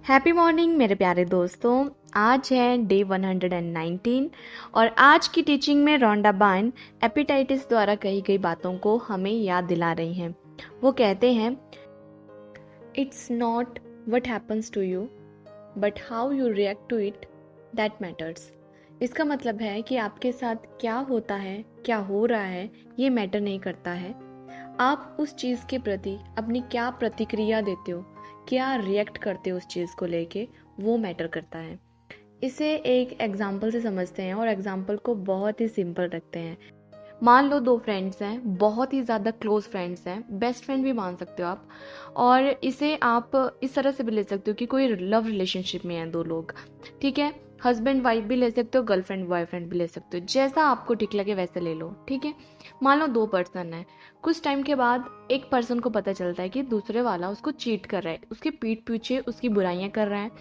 Happy morning मेरे प्यारे दोस्तों। आज है डे 119 और आज की टीचिंग में रोंडा बार्न एपिटाइटिस द्वारा कही गई बातों को हमें याद दिला रही हैं। वो कहते हैं, it's not what happens to you but how you react to it that matters. इसका मतलब है कि आपके साथ क्या होता है, क्या हो रहा है, ये मैटर नहीं करता है। आप उस चीज़ के प्रति अपनी क्या प्रतिक्रिया देते हो, क्या रिएक्ट करते हो उस चीज़ को लेके, वो मैटर करता है। इसे एक एग्जाम्पल से समझते हैं और एग्जाम्पल को बहुत ही सिंपल रखते हैं। मान लो दो फ्रेंड्स हैं, बहुत ही ज़्यादा क्लोज फ्रेंड्स हैं, बेस्ट फ्रेंड भी मान सकते हो आप, और इसे आप इस तरह से भी ले सकते हो कि कोई लव रिलेशनशिप में हैं दो लोग, ठीक है। हस्बैंड वाइफ भी ले सकते हो, गर्लफ्रेंड बॉयफ्रेंड भी ले सकते हो, जैसा आपको ठीक लगे वैसे ले लो, ठीक है। मान लो दो पर्सन है, कुछ टाइम के बाद एक पर्सन को पता चलता है कि दूसरे वाला उसको चीट कर रहा है, उसके पीठ पीछे उसकी बुराइयां कर रहा है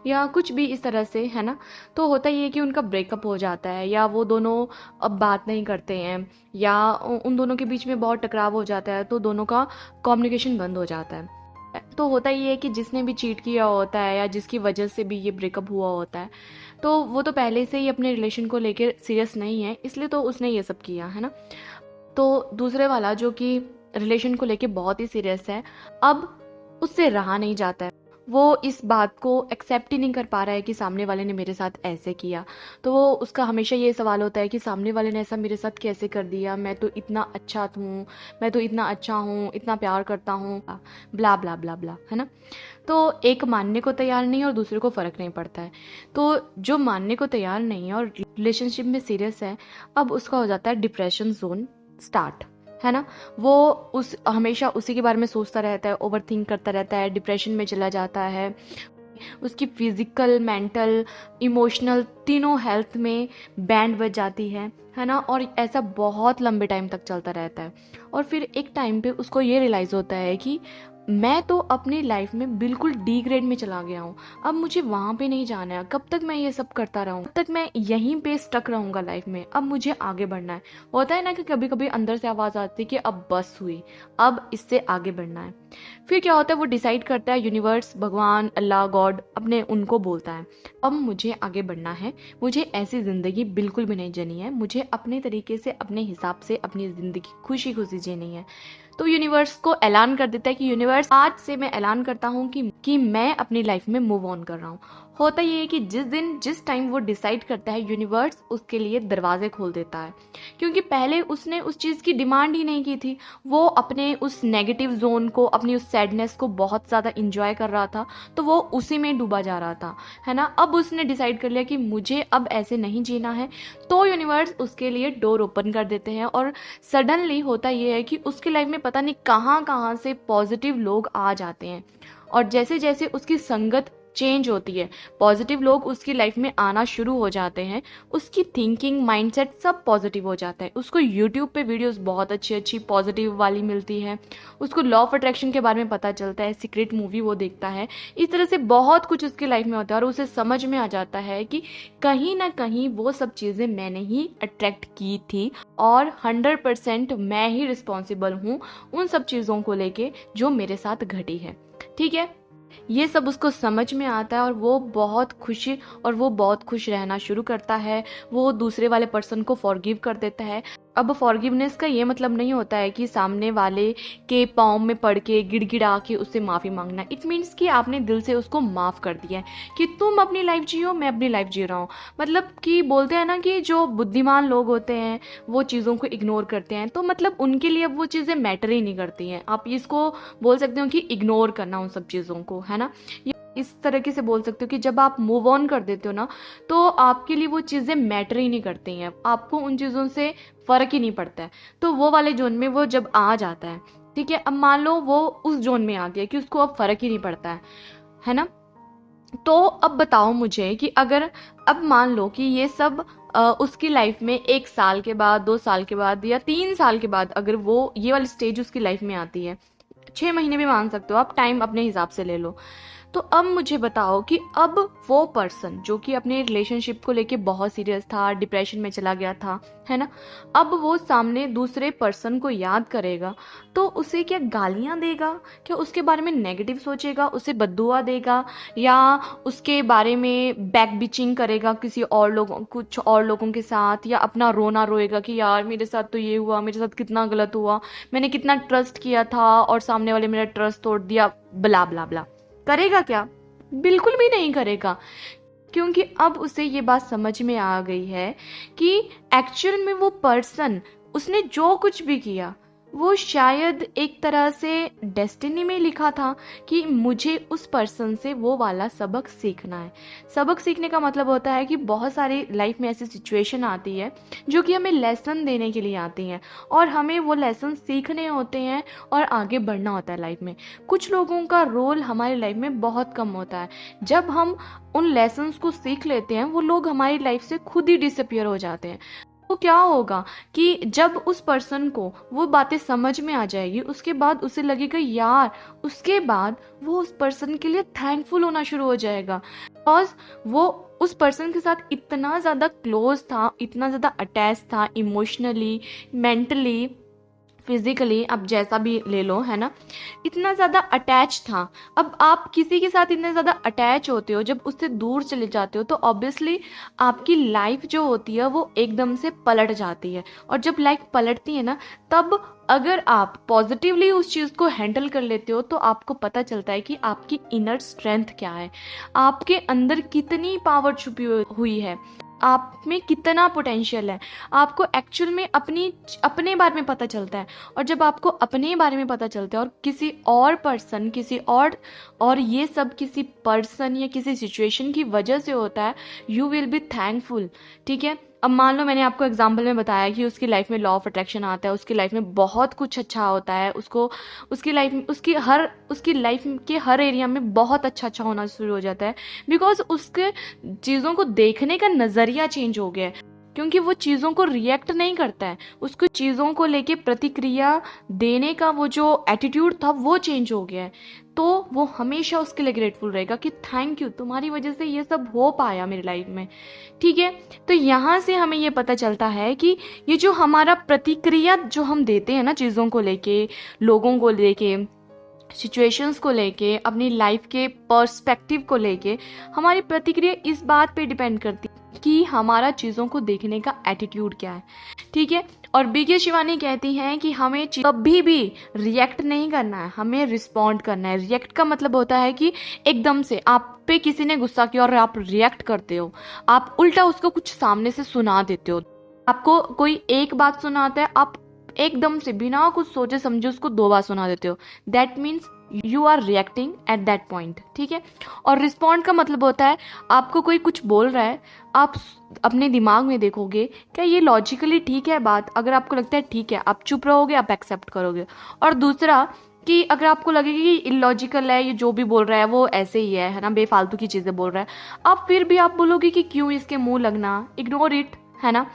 या कुछ भी इस तरह से, है ना। तो होता ये है कि उनका ब्रेकअप हो जाता है या वो दोनों अब बात नहीं करते हैं या उन दोनों के बीच में बहुत टकराव हो जाता है, तो दोनों का कम्युनिकेशन बंद हो जाता है। तो होता ये है कि जिसने भी चीट किया होता है या जिसकी वजह से भी ये ब्रेकअप हुआ होता है, तो वो तो पहले से ही अपने रिलेशन को लेकर सीरियस नहीं है, इसलिए तो उसने ये सब किया, है ना। तो दूसरे वाला जो कि रिलेशन को लेके बहुत ही सीरियस है, अब उससे रहा नहीं जाता है, वो इस बात को एक्सेप्ट ही नहीं कर पा रहा है कि सामने वाले ने मेरे साथ ऐसे किया। तो वो उसका हमेशा ये सवाल होता है कि सामने वाले ने ऐसा मेरे साथ कैसे कर दिया, मैं तो इतना अच्छा हूँ, मैं तो इतना अच्छा हूँ, इतना प्यार करता हूँ, ब्ला ब्ला ब्ला ब्ला, है ना। तो एक मानने को तैयार नहीं है और दूसरे को फ़र्क नहीं पड़ता है। तो जो मानने को तैयार नहीं है और रिलेशनशिप में सीरियस है, अब उसका हो जाता है डिप्रेशन जोन स्टार्ट, है ना। वो उस हमेशा उसी के बारे में सोचता रहता है, ओवर थिंक करता रहता है, डिप्रेशन में चला जाता है। उसकी फिजिकल, मेंटल, इमोशनल तीनों हेल्थ में बैंड बज जाती है ना। और ऐसा बहुत लंबे टाइम तक चलता रहता है और फिर एक टाइम पे उसको ये रियलाइज़ होता है कि मैं तो अपनी लाइफ में बिल्कुल डी ग्रेड में चला गया हूँ, अब मुझे वहाँ पे नहीं जाना है, कब तक मैं ये सब करता रहूँ, कब तक मैं यहीं पे स्टक रहूँगा लाइफ में, अब मुझे आगे बढ़ना है। होता है ना कि कभी कभी अंदर से आवाज़ आती है कि अब बस हुई, अब इससे आगे बढ़ना है। फिर क्या होता है, वो डिसाइड करता है, यूनिवर्स, भगवान, अल्लाह, गॉड अपने उनको बोलता है, अब मुझे आगे बढ़ना है, मुझे ऐसी ज़िंदगी बिल्कुल भी नहीं जीनी है, मुझे अपने तरीके से, अपने हिसाब से अपनी ज़िंदगी खुशी खुशी जीनी है। तो यूनिवर्स को ऐलान कर देता है कि यूनिवर्स, आज से मैं ऐलान करता हूँ कि मैं अपनी लाइफ में मूव ऑन कर रहा हूँ। होता ये है कि जिस टाइम वो डिसाइड करता है, यूनिवर्स उसके लिए दरवाजे खोल देता है, क्योंकि पहले उसने उस चीज़ की डिमांड ही नहीं की थी। वो अपने उस नेगेटिव जोन को, अपनी उस सैडनेस को बहुत ज़्यादा इंजॉय कर रहा था, तो वो उसी में डूबा जा रहा था, है ना। अब उसने डिसाइड कर लिया कि मुझे अब ऐसे नहीं जीना है, तो यूनिवर्स उसके लिए डोर ओपन कर देते हैं और सडनली होता ये है कि उसकी लाइफ में पता नहीं कहाँ कहाँ से पॉजिटिव लोग आ जाते हैं और जैसे जैसे उसकी संगत चेंज होती है, पॉजिटिव लोग उसकी लाइफ में आना शुरू हो जाते हैं, उसकी थिंकिंग, माइंडसेट सब पॉजिटिव हो जाता है। उसको यूट्यूब पे वीडियोस बहुत अच्छी अच्छी पॉजिटिव वाली मिलती है, उसको लॉ ऑफ अट्रैक्शन के बारे में पता चलता है, सीक्रेट मूवी वो देखता है, इस तरह से बहुत कुछ उसकी लाइफ में होता है और उसे समझ में आ जाता है कि कहीं ना कहीं वो सब चीज़ें मैंने ही अट्रैक्ट की थी और 100% मैं ही रिस्पॉन्सिबल हूँ उन सब चीज़ों को लेके जो मेरे साथ घटी है, ठीक है। ये सब उसको समझ में आता है और वो बहुत खुश रहना शुरू करता है। वो दूसरे वाले पर्सन को फॉरगिव कर देता है। अब फॉरगिवनेस का ये मतलब नहीं होता है कि सामने वाले के पाँव में पड़ के गिड़गिड़ा के उससे माफ़ी मांगना। इट मीन्स कि आपने दिल से उसको माफ़ कर दिया है कि तुम अपनी लाइफ जियो, मैं अपनी लाइफ जी रहा हूँ। मतलब कि बोलते हैं ना कि जो बुद्धिमान लोग होते हैं वो चीज़ों को इग्नोर करते हैं, तो मतलब उनके लिए अब वो चीज़ें मैटर ही नहीं करती हैं। आप इसको बोल सकते हो कि इग्नोर करना उन सब चीज़ों को, है ना। इस तरीके से बोल सकते हो कि जब आप मूव ऑन कर देते हो ना, तो आपके लिए वो चीज़ें मैटर ही नहीं करती हैं, आपको उन चीज़ों से फ़र्क ही नहीं पड़ता है। तो वो वाले जोन में वो जब आ जाता है, ठीक है, अब मान लो वो उस जोन में आ गया कि उसको अब फ़र्क ही नहीं पड़ता है ना। तो अब बताओ मुझे कि अगर अब मान लो कि ये सब उसकी लाइफ में 1 साल के बाद, 2 साल के बाद या 3 साल के बाद अगर वो ये वाली स्टेज उसकी लाइफ में आती है, 6 महीने भी मान सकते हो आप, टाइम अपने हिसाब से ले लो। तो अब मुझे बताओ कि अब वो पर्सन जो कि अपने रिलेशनशिप को लेके बहुत सीरियस था, डिप्रेशन में चला गया था, है ना, अब वो सामने दूसरे पर्सन को याद करेगा तो उसे क्या गालियां देगा, क्या उसके बारे में नेगेटिव सोचेगा, उसे बद्दुआ देगा, या उसके बारे में बैक बिचिंग करेगा कुछ और लोगों के साथ, या अपना रोना रोएगा कि यार मेरे साथ तो ये हुआ, मेरे साथ कितना गलत हुआ, मैंने कितना ट्रस्ट किया था और सामने वाले मेरा ट्रस्ट तोड़ दिया, ब्ला ब्ला ब्ला। करेगा क्या? बिल्कुल भी नहीं करेगा, क्योंकि अब उसे ये बात समझ में आ गई है कि एक्चुअल में वो पर्सन, उसने जो कुछ भी किया वो शायद एक तरह से डेस्टिनी में लिखा था कि मुझे उस पर्सन से वो वाला सबक सीखना है। सबक सीखने का मतलब होता है कि बहुत सारी लाइफ में ऐसी सिचुएशन आती है जो कि हमें लेसन देने के लिए आती हैं और हमें वो लेसन सीखने होते हैं और आगे बढ़ना होता है लाइफ में। कुछ लोगों का रोल हमारी लाइफ में बहुत कम होता है। जब हम उन लेसन्स को सीख लेते हैं वो लोग हमारी लाइफ से खुद ही डिसअपियर हो जाते हैं। तो क्या होगा कि जब उस पर्सन को वो बातें समझ में आ जाएगी, उसके बाद उसे लगेगा यार, उसके बाद वो उस पर्सन के लिए थैंकफुल होना शुरू हो जाएगा, बिकॉज वो उस पर्सन के साथ इतना ज़्यादा क्लोज था, इतना ज़्यादा अटैच था, इमोशनली, मेंटली, फिजिकली, अब जैसा भी ले लो, है ना, इतना ज़्यादा अटैच था। अब आप किसी के साथ इतने ज़्यादा अटैच होते हो, जब उससे दूर चले जाते हो तो ऑब्वियसली आपकी लाइफ जो होती है वो एकदम से पलट जाती है। और जब लाइफ पलटती है ना, तब अगर आप पॉजिटिवली उस चीज़ को हैंडल कर लेते हो तो आपको पता चलता है कि आपकी इनर स्ट्रेंथ क्या है, आपके अंदर कितनी पावर छुपी हुई है, आप में कितना पोटेंशियल है। आपको एक्चुअल में अपने बारे में पता चलता है। और जब आपको अपने बारे में पता चलता है और किसी और पर्सन, और ये सब किसी पर्सन या किसी सिचुएशन की वजह से होता है, यू विल बी थैंकफुल। ठीक है, अब मान लो मैंने आपको एग्जाम्पल में बताया कि उसकी लाइफ में लॉ ऑफ अट्रैक्शन आता है, उसकी लाइफ में बहुत कुछ अच्छा होता है, उसको उसकी लाइफ में उसकी लाइफ के हर एरिया में बहुत अच्छा होना शुरू हो जाता है, बिकॉज उसके चीज़ों को देखने का नज़रिया चेंज हो गया है। क्योंकि वो चीज़ों को रिएक्ट नहीं करता है, उसको चीज़ों को लेके प्रतिक्रिया देने का वो जो एटीट्यूड था वो चेंज हो गया है। तो वो हमेशा उसके लिए ग्रेटफुल रहेगा कि थैंक यू, तुम्हारी वजह से ये सब हो पाया मेरी लाइफ में। ठीक है, तो यहाँ से हमें ये पता चलता है कि ये जो हमारा प्रतिक्रिया जो हम देते हैं ना, चीज़ों को लेके, लोगों को लेके, सिचुएशंस को लेके, अपनी लाइफ के पर्सपेक्टिव को लेके, हमारी प्रतिक्रिया इस बात पे डिपेंड करती है कि हमारा चीज़ों को देखने का एटीट्यूड क्या है। ठीक है, और बीके शिवानी कहती हैं कि हमें कभी भी रिएक्ट नहीं करना है, हमें रिस्पॉन्ड करना है। रिएक्ट का मतलब होता है कि एकदम से आप पे किसी ने गुस्सा किया और आप रिएक्ट करते हो, आप उल्टा उसको कुछ सामने से सुना देते हो। आपको कोई एक बात सुनाता है, आप एकदम से बिना कुछ सोचे समझे उसको 2 बार सुना देते हो। That means you are reacting at that point. ठीक है, और रिस्पॉन्ड का मतलब होता है आपको कोई कुछ बोल रहा है, आप अपने दिमाग में देखोगे क्या ये लॉजिकली ठीक है बात, अगर आपको लगता है ठीक है, आप चुप रहोगे, आप एक्सेप्ट करोगे। और दूसरा कि अगर आपको लगेगा कि इलॉजिकल है, ये जो भी बोल रहा है वो ऐसे ही है ना, बेफालतू की चीज़ें बोल रहा है, आप फिर भी आप बोलोगे कि क्यों इसके मुंह लगना, इग्नोर इट, है ना।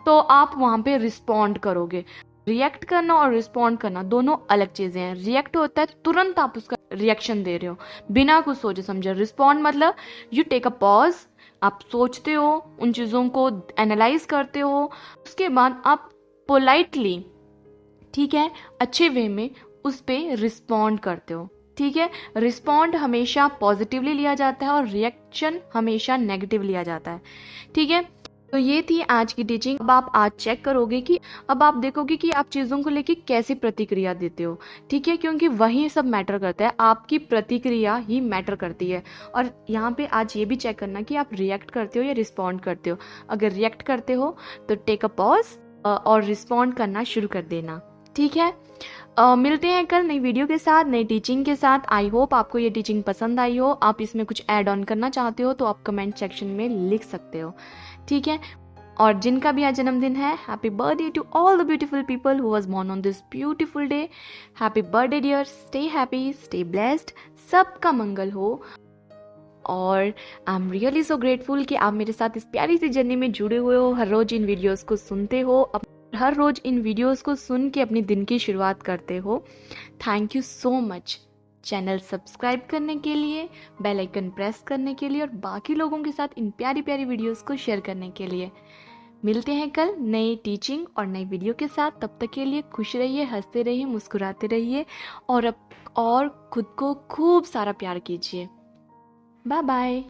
तो आप वहाँ पे रिस्पॉन्ड करोगे। रिएक्ट करना और रिस्पॉन्ड करना दोनों अलग चीज़ें हैं। रिएक्ट होता है तुरंत आप उसका रिएक्शन दे रहे हो बिना कुछ सोचे समझे। रिस्पॉन्ड मतलब यू टेक अ पॉज, आप सोचते हो, उन चीज़ों को एनालाइज करते हो, उसके बाद आप पोलाइटली, ठीक है, अच्छे वे में उस पर रिस्पॉन्ड करते हो। ठीक है, रिस्पॉन्ड हमेशा पॉजिटिवली लिया जाता है और रिएक्शन हमेशा नेगेटिव लिया जाता है। ठीक है, तो ये थी आज की टीचिंग। अब आप आज चेक करोगे कि अब आप देखोगे कि आप चीज़ों को लेके कैसे प्रतिक्रिया देते हो। ठीक है, क्योंकि वही सब मैटर करता है, आपकी प्रतिक्रिया ही मैटर करती है। और यहाँ पे आज ये भी चेक करना कि आप रिएक्ट करते हो या रिस्पॉन्ड करते हो। अगर रिएक्ट करते हो तो टेक अ पॉज और रिस्पॉन्ड करना शुरू कर देना। ठीक है, मिलते हैं कल नई वीडियो के साथ, नई टीचिंग के साथ। आई होप आपको ये टीचिंग पसंद आई हो। आप इसमें कुछ ऐड ऑन करना चाहते हो तो आप कमेंट सेक्शन में लिख सकते हो। ठीक है, और जिनका भी आज जन्मदिन है, happy birthday to all the beautiful people who was born on this beautiful day. Happy birthday dear, stay happy, stay blessed, सबका मंगल हो। और I am really so grateful कि आप मेरे साथ इस प्यारी सी जर्नी में जुड़े हुए हो, हर रोज इन वीडियोस को सुनते हो, हर रोज इन वीडियोस को सुन के अपने दिन की शुरुआत करते हो। Thank you so much. Channel subscribe करने के लिए, बेल आइकन प्रेस करने के लिए और बाकी लोगों के साथ इन प्यारी प्यारी वीडियोस को शेयर करने के लिए। मिलते हैं कल नई टीचिंग और नई वीडियो के साथ। तब तक के लिए खुश रहिए, हंसते रहिए, मुस्कुराते रहिए और खुद को खूब सारा प्यार कीजिए। Bye bye.